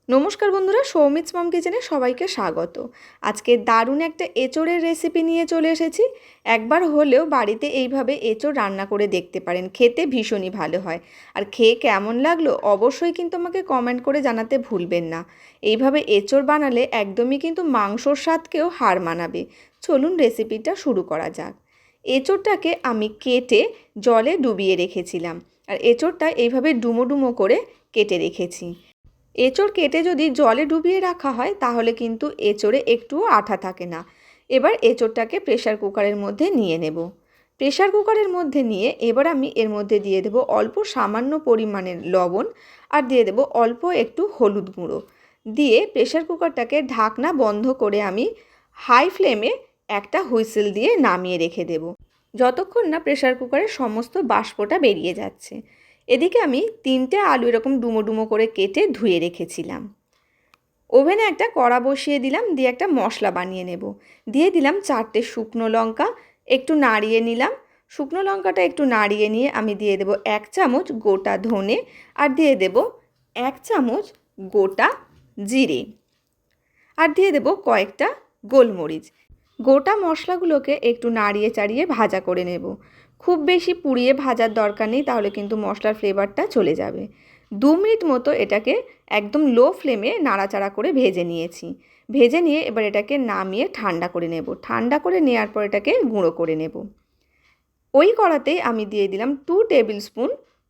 নমস্কার বন্ধুরা, সৌমিত্স মম কিচেনে সবাইকে স্বাগত। আজকে দারুণ একটা এঁচোড়ের রেসিপি নিয়ে চলে এসেছি। একবার হলেও বাড়িতে এইভাবে এঁচোড় রান্না করে দেখতে পারেন, খেতে ভীষণই ভালো হয়। আর খেয়ে কেমন লাগলো অবশ্যই কিন্তু আমাকে কমেন্ট করে জানাতে ভুলবেন না। এইভাবে এঁচোড় বানালে একদমই কিন্তু মাংসর স্বাদকেও হার মানাবে। চলুন রেসিপিটা শুরু করা যাক। এঁচোড়টাকে আমি কেটে জলে ডুবিয়ে রেখেছিলাম, আর এঁচোড়টা এইভাবে ডুমো ডুমো করে কেটে রেখেছি। এঁচোড় কেটে যদি জলে ডুবিয়ে রাখা হয় তাহলে কিন্তু এঁচোড়ে একটুও আঠা থাকে না। এবার এঁচোড়টাকে প্রেসার কুকারের মধ্যে নিয়ে নেব। প্রেসার কুকারের মধ্যে নিয়ে এবার আমি এর মধ্যে দিয়ে দেব অল্প সামান্য পরিমাণের লবণ, আর দিয়ে দেব অল্প একটু হলুদ গুঁড়ো। দিয়ে প্রেসার কুকারটাকে ঢাকনা বন্ধ করে আমি হাই ফ্লেমে একটা হুইসেল দিয়ে নামিয়ে রেখে দেব, যতক্ষণ না প্রেসার কুকারের সমস্ত বাষ্পটা বেরিয়ে যাচ্ছে। এদিকে আমি 3টে আলু এরকম ডুমো ডুমো করে কেটে ধুয়ে রেখেছিলাম। ওভেনে একটা কড়া বসিয়ে দিলাম, দিয়ে একটা মশলা বানিয়ে নেব। দিয়ে দিলাম 4টে শুকনো লঙ্কা, একটু নাড়িয়ে নিলাম। শুকনো লঙ্কাটা একটু নাড়িয়ে নিয়ে আমি দিয়ে দেব 1 চামচ গোটা ধনে, আর দিয়ে দেব 1 চামচ গোটা জিরে, আর দিয়ে দেব কয়েকটা গোলমরিচ। গোটা মশলাগুলোকে একটু নাড়িয়ে চাড়িয়ে ভাজা করে নেব। খুব বেশি পুড়িয়ে ভাজার দরকার নেই, তাহলে কিন্তু মশলার ফ্লেভারটা চলে যাবে। 2 মিনিট মতো এটাকে একদম লো ফ্লেমে নাড়াচাড়া করে ভেজে নিয়েছি। ভেজে নিয়ে এবার এটাকে নামিয়ে ঠান্ডা করে নেব। ঠান্ডা করে নেওয়ার পর এটাকে গুঁড়ো করে নেব। ওই কড়াতেই আমি দিয়ে দিলাম 2 টেবিল স্পুন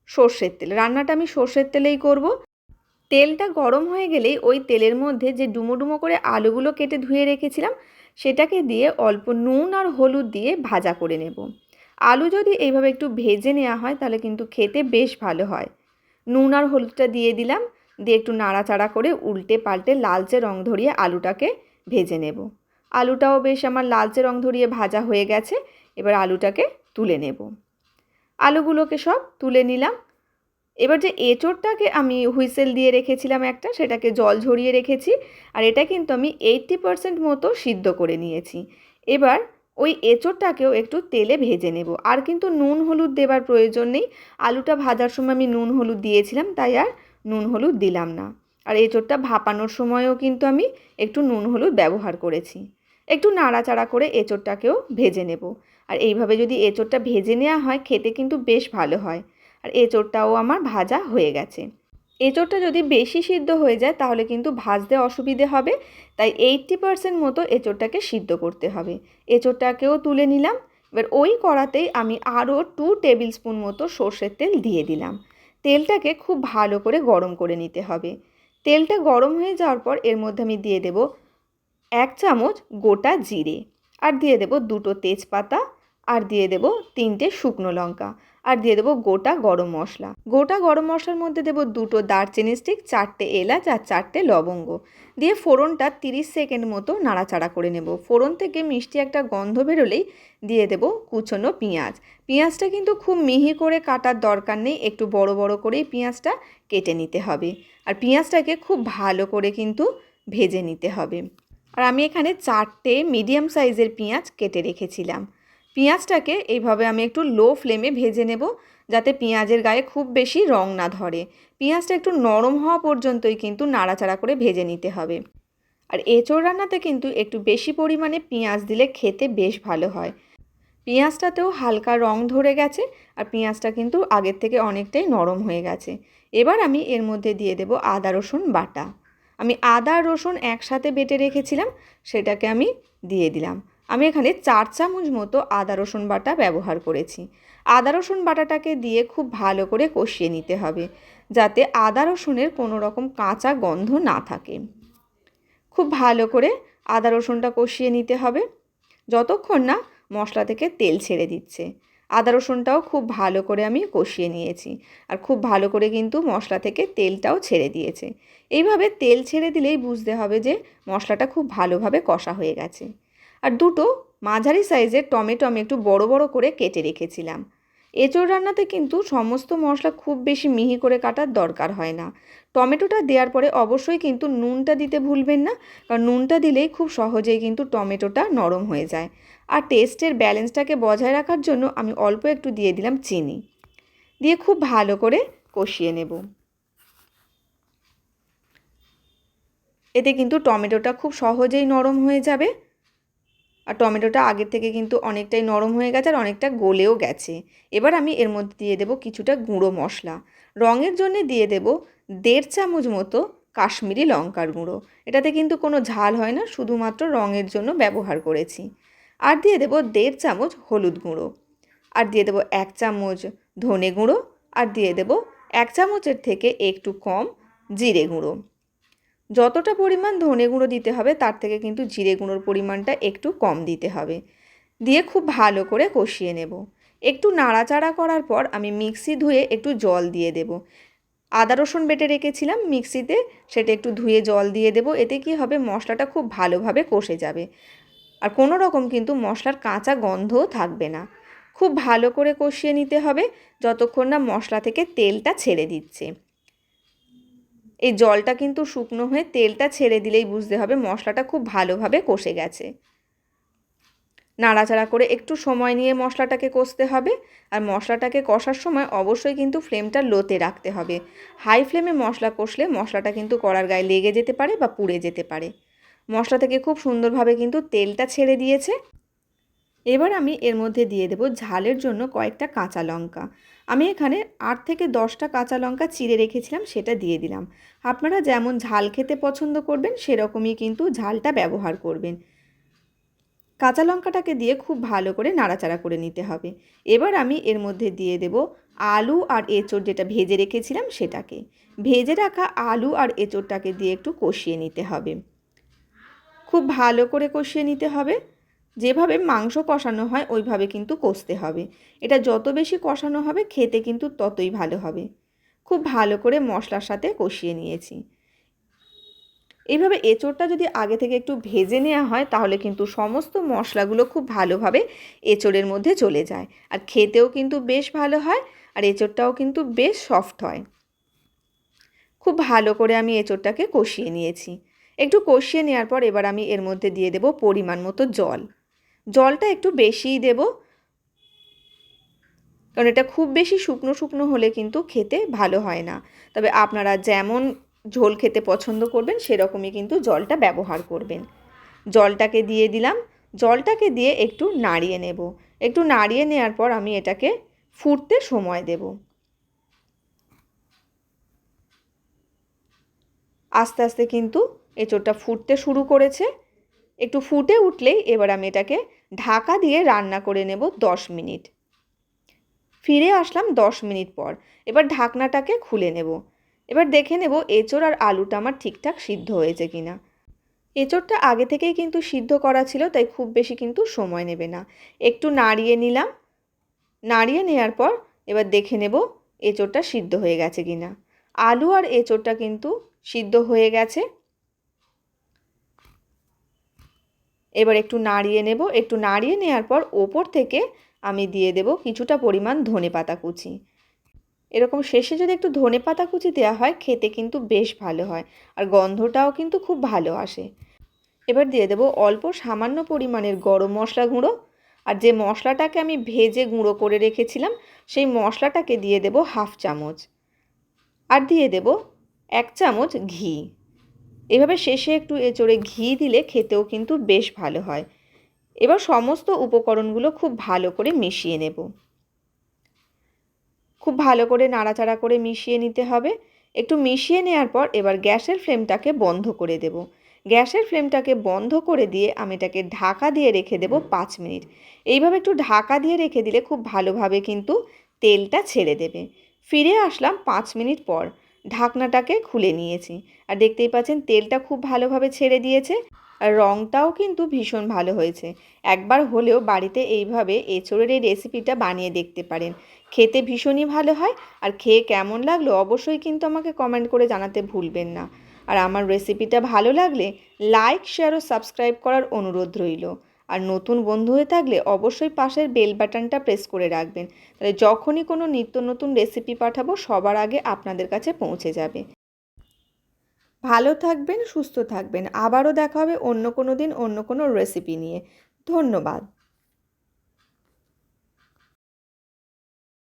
সর্ষের তেল। রান্নাটা আমি সর্ষের তেলেই করব। তেলটা গরম হয়ে গেলেই ওই তেলের মধ্যে যে ডুমো ডুমো করে আলুগুলো কেটে ধুয়ে রেখেছিলাম সেটাকে দিয়ে অল্প নুন আর হলুদ দিয়ে ভাজা করে নেব। আলু যদি এইভাবে একটু ভেজে নেওয়া হয় তাহলে কিন্তু খেতে বেশ ভালো হয়। নুন আর হলুদটা দিয়ে দিলাম, দিয়ে একটু নাড়াচাড়া করে উল্টে পাল্টে লালচে রং ধরিয়ে আলুটাকে ভেজে নেব। আলুটাও বেশ আমার লালচে রং ধরিয়ে ভাজা হয়ে গেছে। এবার আলুটাকে তুলে নেব। আলুগুলোকে সব তুলে নিলাম। এবার যে এঁচোড়টাকে আমি হুইসেল দিয়ে রেখেছিলাম একটা, সেটাকে জল ঝরিয়ে রেখেছি, আর এটা কিন্তু আমি 80% মতো সিদ্ধ করে নিয়েছি। এবার ওই এঁচোড়টাকেও একটু তেলে ভেজে নেব। আর কিন্তু নুন হলুদ দেবার প্রয়োজন নেই। আলুটা ভাজার সময় আমি নুন হলুদ দিয়েছিলাম, তাই আর নুন হলুদ দিলাম না। আর এঁচোড়টা ভাপানোর সময়ও কিন্তু আমি একটু নুন হলুদ ব্যবহার করেছি। একটু নাড়াচাড়া করে এঁচোড়টাকেও ভেজে নেব। আর এইভাবে যদি এঁচোড়টা ভেজে নেওয়া হয় খেতে কিন্তু বেশ ভালো হয়। আর এঁচোড়টাও আমার ভাজা হয়ে গেছে। এঁচোড়টা যদি বেশি সিদ্ধ হয়ে যায় তাহলে কিন্তু ভাজতে অসুবিধে হবে, তাই 80% মতো এঁচোড়টাকে সিদ্ধ করতে হবে। এঁচোড়টাকেও তুলে নিলাম। এবার ওই কড়াতেই আমি আরও 2 টেবিল স্পুন মতো সর্ষের তেল দিয়ে দিলাম। তেলটাকে খুব ভালো করে গরম করে নিতে হবে। তেলটা গরম হয়ে যাওয়ার পর এর মধ্যে আমি দিয়ে দেব 1 চামচ গোটা জিরে, আর দিয়ে দেব 2টো তেজপাতা, আর দিয়ে দেব 3টে শুকনো লঙ্কা, আর দিয়ে দেবো গোটা গরম মশলা। গোটা গরম মশলার মধ্যে দেবো 2টো দারচিনি স্টিক, 4টে এলাচ আর 4টে লবঙ্গ। দিয়ে ফোড়নটা 30 সেকেন্ড মতো নাড়াচাড়া করে নেব। ফোড়ন থেকে মিষ্টি একটা গন্ধ বেরোলেই দিয়ে দেব কুচনো পেঁয়াজ। পেঁয়াজটা কিন্তু খুব মিহি করে কাটার দরকার নেই, একটু বড় বড় করেই পেঁয়াজটা কেটে নিতে হবে। আর পেঁয়াজটাকে খুব ভালো করে কিন্তু ভেজে নিতে হবে। আর আমি এখানে 4টে মিডিয়াম সাইজের পেঁয়াজ কেটে রেখেছিলাম। পেঁয়াজটাকে এইভাবে আমি একটু লো ফ্লেমে ভেজে নেব, যাতে পেঁয়াজের গায়ে খুব বেশি রং না ধরে। পেঁয়াজটা একটু নরম হওয়া পর্যন্তই কিন্তু নাড়াচাড়া করে ভেজে নিতে হবে। আর এঁচোড় রান্নাতে কিন্তু একটু বেশি পরিমাণে পেঁয়াজ দিলে খেতে বেশ ভালো হয়। পেঁয়াজটাতেও হালকা রং ধরে গেছে, আর পেঁয়াজটা কিন্তু আগের থেকে অনেকটাই নরম হয়ে গেছে। এবার আমি এর মধ্যে দিয়ে দেব আদা রসুন বাটা। আমি আদা রসুন একসাথে বেটে রেখেছিলাম, সেটাকে আমি দিয়ে দিলাম। আমি এখানে 4 চামচ মতো আদা রসুন বাটা ব্যবহার করেছি। আদা রসুন বাটাটাকে দিয়ে খুব ভালো করে কষিয়ে নিতে হবে, যাতে আদা রসুনের কোনো রকম কাঁচা গন্ধ না থাকে। খুব ভালো করে আদা রসুনটা কষিয়ে নিতে হবে যতক্ষণ না মশলা থেকে তেল ছেড়ে দিচ্ছে। আদা রসুনটাও খুব ভালো করে আমি কষিয়ে নিয়েছি, আর খুব ভালো করে কিন্তু মশলা থেকে তেলটাও ছেড়ে দিয়েছে। এইভাবে তেল ছেড়ে দিলেই বুঝতে হবে যে মশলাটা খুব ভালোভাবে কষা হয়ে গেছে। আর 2টো মাঝারি সাইজের টমেটো আমি একটু বড় বড় করে কেটে রেখেছিলাম। এঁচোড় রান্নাতে কিন্তু সমস্ত মশলা খুব বেশি মিহি করে কাটার দরকার হয় না। টমেটোটা দেওয়ার পরে অবশ্যই কিন্তু নুনটা দিতে ভুলবেন না, কারণ নুনটা দিলেই খুব সহজেই কিন্তু টমেটোটা নরম হয়ে যায়। আর টেস্টের ব্যালেন্সটাকে বজায় রাখার জন্য আমি অল্প একটু দিয়ে দিলাম চিনি। দিয়ে খুব ভালো করে কষিয়ে নেব। এতে কিন্তু টমেটোটা খুব সহজেই নরম হয়ে যাবে। আর টমেটোটা আগের থেকে কিন্তু অনেকটাই নরম হয়ে গেছে আর অনেকটা গলেও গেছে। এবার আমি এর মধ্যে দিয়ে দেবো কিছুটা গুঁড়ো মশলা। রঙের জন্য দিয়ে দেব 1.5 চামচ মতো কাশ্মীরি লঙ্কার গুঁড়ো। এটাতে কিন্তু কোনো ঝাল হয় না, শুধুমাত্র রঙের জন্য ব্যবহার করেছি। আর দিয়ে দেব 1.5 চামচ হলুদ গুঁড়ো। আর দিয়ে দেব 1 চামচ ধনে গুঁড়ো। আর দিয়ে দেব 1 চামচের থেকে একটু কম জিরে গুঁড়ো। যতটা পরিমাণ ধনে গুঁড়ো দিতে হবে তার থেকে কিন্তু জিরে গুঁড়োর পরিমাণটা একটু কম দিতে হবে। দিয়ে খুব ভালো করে কষিয়ে নেব। একটু নাড়াচাড়া করার পর আমি মিক্সি ধুয়ে একটু জল দিয়ে দেব। আদা রসুন বেটে রেখেছিলাম মিক্সিতে, সেটা একটু ধুয়ে জল দিয়ে দেব। এতে কি হবে, মশলাটা খুব ভালোভাবে কষে যাবে আর কোনো রকম কিন্তু মশলার কাঁচা গন্ধও থাকবে না। খুব ভালো করে কষিয়ে নিতে হবে যতক্ষণ না মশলা থেকে তেলটা ছেড়ে দিচ্ছে। এই জলটা কিন্তু শুকনো হয়ে তেলটা ছেড়ে দিলেই বুঝতে হবে মশলাটা খুব ভালোভাবে কষে গেছে। নাড়াচাড়া করে একটু সময় নিয়ে মশলাটাকে কষতে হবে। আর মশলাটাকে কষার সময় অবশ্যই কিন্তু ফ্লেমটা লোতে রাখতে হবে। হাই ফ্লেমে মশলা কষলে মশলাটা কিন্তু কড়ার গায়ে লেগে যেতে পারে বা পুড়ে যেতে পারে। মশলা থেকে খুব সুন্দরভাবে কিন্তু তেলটা ছেড়ে দিয়েছে। এবার আমি এর মধ্যে দিয়ে দেব ঝালের জন্য কয়েকটা কাঁচা লঙ্কা। আমি এখানে 8 থেকে 10টা কাঁচা লঙ্কা চিড়ে রেখেছিলাম, সেটা দিয়ে দিলাম। আপনারা যেমন ঝাল খেতে পছন্দ করবেন সেরকমই কিন্তু ঝালটা ব্যবহার করবেন। কাঁচা লঙ্কাটাকে দিয়ে খুব ভালো করে নাড়াচাড়া করে নিতে হবে। এবার আমি এর মধ্যে দিয়ে দেব আলু আর এঁচোড় যেটা ভেজে রেখেছিলাম সেটাকে। ভেজে রাখা আলু আর এঁচোড়টাকে দিয়ে একটু কষিয়ে নিতে হবে। খুব ভালো করে কষিয়ে নিতে হবে। যেভাবে মাংস কষানো হয় ওইভাবে কিন্তু কষতে হবে। এটা যত বেশি কষানো হবে খেতে কিন্তু ততই ভালো হবে। খুব ভালো করে মশলার সাথে কষিয়ে নিয়েছি। এইভাবে এঁচোড়টা যদি আগে থেকে একটু ভেজে নেওয়া হয় তাহলে কিন্তু সমস্ত মশলাগুলো খুব ভালোভাবে এঁচোড়ের মধ্যে চলে যায় আর খেতেও কিন্তু বেশ ভালো হয় আর এঁচোড়টাও কিন্তু বেশ সফট হয়। খুব ভালো করে আমি এঁচোড়টাকে কষিয়ে নিয়েছি। একটু কষিয়ে নেওয়ার পর এবার আমি এর মধ্যে দিয়ে দেব পরিমাণ মতো জল। জলটা একটু বেশিই দেব, কারণ এটা খুব বেশি শুকনো শুকনো হলে কিন্তু খেতে ভালো হয় না। তবে আপনারা যেমন ঝোল খেতে পছন্দ করবেন সেরকমই কিন্তু জলটা ব্যবহার করবেন। জলটাকে দিয়ে দিলাম। জলটাকে দিয়ে একটু নাড়িয়ে নেব। একটু নাড়িয়ে নেওয়ার পর আমি এটাকে ফুটতে সময় দেব। আস্তে আস্তে কিন্তু এঁচোড়টা ফুটতে শুরু করেছে। একটু ফুটে উঠলেই এবার আমি এটাকে ঢাকা দিয়ে রান্না করে নেব 10 মিনিট। ফিরে আসলাম 10 মিনিট পর। এবার ঢাকনাটাকে খুলে নেব। এবার দেখে নেব এঁচোড় আর আলুটা আমার ঠিকঠাক সিদ্ধ হয়েছে কিনা। এঁচোড়টা আগে থেকেই কিন্তু সিদ্ধ করা ছিল, তাই খুব বেশি কিন্তু সময় নেবে না। একটু নাড়িয়ে নিলাম। নাড়িয়ে নেওয়ার পর এবার দেখে নেব এঁচোড়টা সিদ্ধ হয়ে গেছে কিনা। আলু আর এঁচোড়টা কিন্তু সিদ্ধ হয়ে গেছে। এবার একটু নাড়িয়ে নেব। একটু নাড়িয়ে নেওয়ার পর ওপর থেকে আমি দিয়ে দেব কিছুটা পরিমাণ ধনেপাতা কুচি। এরকম শেষে যদি একটু ধনেপাতা কুচি দেওয়া হয় খেতে কিন্তু বেশ ভালো হয় আর গন্ধটাও কিন্তু খুব ভালো আসে। এবার দিয়ে দেব অল্প সামান্য পরিমাণের গরম মশলা গুঁড়ো। আর যে মশলাটাকে আমি ভেজে গুঁড়ো করে রেখেছিলাম সেই মশলাটাকে দিয়ে দেব 1/2 চামচ। আর দিয়ে দেব 1 চামচ ঘি। এভাবে শেষে একটু এঁচোড়ে ঘি দিলে খেতেও কিন্তু বেশ ভালো হয়। এবার সমস্ত উপকরণগুলো খুব ভালো করে মিশিয়ে নেব। খুব ভালো করে নাড়াচাড়া করে মিশিয়ে নিতে হবে। একটু মিশিয়ে নেওয়ার পর এবার গ্যাসের ফ্লেমটাকে বন্ধ করে দেব। গ্যাসের ফ্লেমটাকে বন্ধ করে দিয়ে আমি এটাকে ঢাকা দিয়ে রেখে দেব 5 মিনিট। এইভাবে একটু ঢাকা দিয়ে রেখে দিলে খুব ভালোভাবে কিন্তু তেলটা ছেড়ে দেবে। ফিরে আসলাম 5 মিনিট পর। ঢাকনাটাকে খুলে নিয়েছি আর দেখতেই পাচ্ছেন তেলটা খুব ভালোভাবে ছেড়ে দিয়েছে আর রঙটাও কিন্তু ভীষণ ভালো হয়েছে। একবার হলেও বাড়িতে এইভাবে এঁচোড়ের এই রেসিপিটা বানিয়ে দেখতে পারেন। খেতে ভীষণই ভালো হয় আর খেয়ে কেমন লাগলো অবশ্যই কিন্তু আমাকে কমেন্ট করে জানাতে ভুলবেন না। আর আমার রেসিপিটা ভালো লাগলে লাইক, শেয়ার ও সাবস্ক্রাইব করার অনুরোধ রইল। আর নতুন বন্ধু হয়ে থাকলে অবশ্যই পাশের বেল বাটনটা প্রেস করে রাখবেন, তাহলে যখনই কোনো নিত্য নতুন রেসিপি পাঠাবো সবার আগে আপনাদের কাছে পৌঁছে যাবে। ভালো থাকবেন, সুস্থ থাকবেন। আবারও দেখা হবে অন্য কোনো দিন অন্য কোনো রেসিপি নিয়ে। ধন্যবাদ।